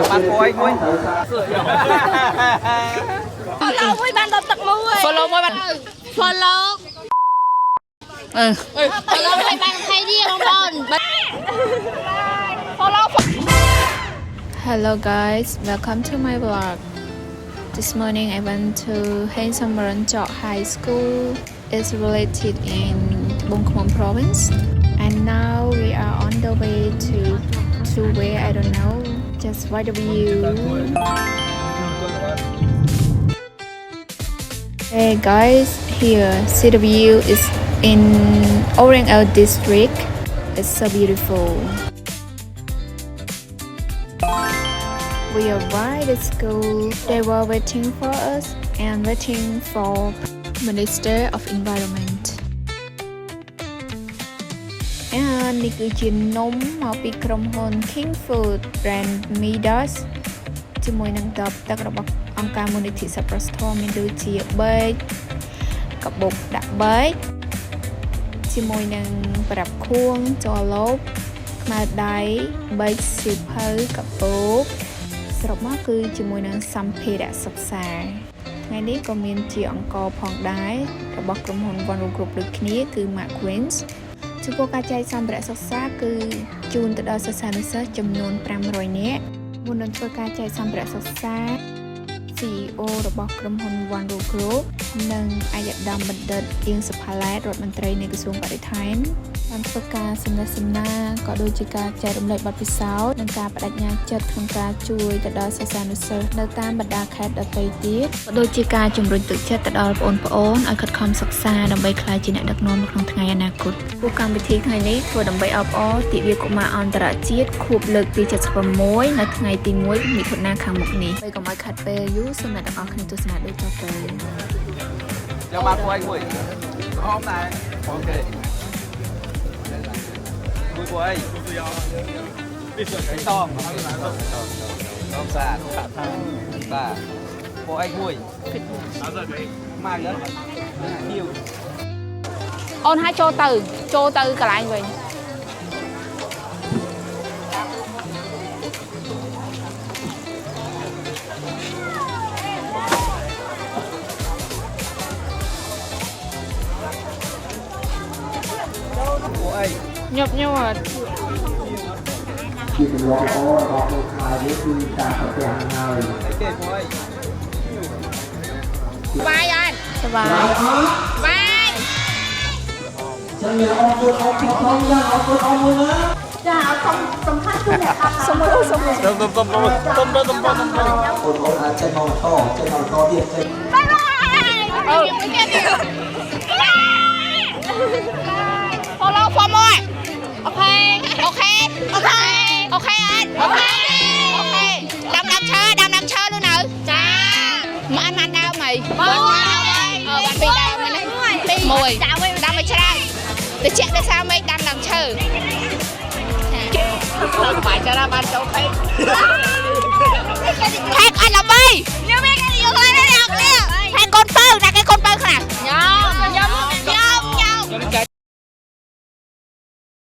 bạn coi thôi follow với bạn đọc tật mua follow với bạn follow follow với bạn thấy đi không con follow. Hello guys, welcome to my vlog. This morning I went to Hensam Maranchok High School. It's related in Bông Khmom province. And now we are on the way to where I don't know. Just watch the view. Hey guys, here see the view is in Orangau district. It's so beautiful. We arrived at school. They were waiting for us and waiting for Minister of Environment. And នេះគឺជានំមកពីក្រុមហ៊ុន King Food Brand Midas ជាមួយនឹងដបទឹករបស់អង្គការមូលនិធិសប្បុរសធម៌មានដូចជាបេកកាបុកដាក់បេកជាមួយនឹងប្រដាប់ខួងចលបខ្មៅដៃបេកសៀវភៅកាបុកសរុបមកគឺជាមួយនឹងសម្ភារៈសិក្សាថ្ងៃនេះក៏មានជាអង្គផងដែររបស់ក្រុមហ៊ុន One Room Group ដូចគ្នាគឺ Mark Queens ចំពោះការចែកសម្ភារៈសិក្សាគឺជូនទៅដល់សិស្សានុសិស្សចំនួន500នាក់មុននឹងធ្វើការចែកសម្ភារៈសិក្សា CEO របស់ក្រុមហ៊ុន One Room Group និងអាយដាមបណ្ឌិតអៀងសុផាឡែតរដ្ឋមន្ត្រីនៃក្រសួងបរិស្ថានបានធ្វើការសំណេះសំណាលក៏ដូចជាការចែករំលែកបទពិសោធន៍និងការបដិញ្ញាចិត្តក្នុងការជួយទៅដល់សិស្សានុសិស្សនៅតាមបណ្ដាខេត្តដទៃទៀតក៏ដូចជាការជំរុញទឹកចិត្តទៅដល់បងប្អូនឲ្យខិតខំសិក្សាដើម្បីក្លាយជាអ្នកដឹកនាំនៅក្នុងថ្ងៃអនាគតគោលកម្មវិធីថ្ងៃនេះធ្វើដើម្បីអបអរទិវាកុមារអន្តរជាតិខួបលើកទី76នៅថ្ងៃទី1មិថុនាខាងមុខនេះហើយកុំឲ្យខាត់ពេលយូរសូមអ្នកទាំងអស់គ្នាទស្សនាដូចតទៅcho bạn của anh Mùi hôm này ok Mùi của anh cái to không xa và của anh Mùi mai nữa nhiều អូនឲ្យចូលទៅកន្លែងវិញញប់អត់ ជាទម្លាប់ល្អរបស់លោកខ្មែរនេះគឺការប្រទះហើយ បាយអត់ សប្បាយ បាយ ចឹងមានអរគុណអរគុណផងយ៉ាងអរគុណអរមួយណាចាអរគុណសំខាន់គឺអ្នកសុំអូនអាចចេញមកតចេញមកតទៀតចេញ បាយបាយអូfollow for more អូខេអូខេអូខេអូខេអត់អូខេអូខេដាំឈើឬនៅចាមិនបានដើមហីបានពីរដើមហ្នឹងមួយដាំឲ្យច្រើនទៅជាក់ដោយសារមិនដាំឈើចាបាយចារបានចូលពេក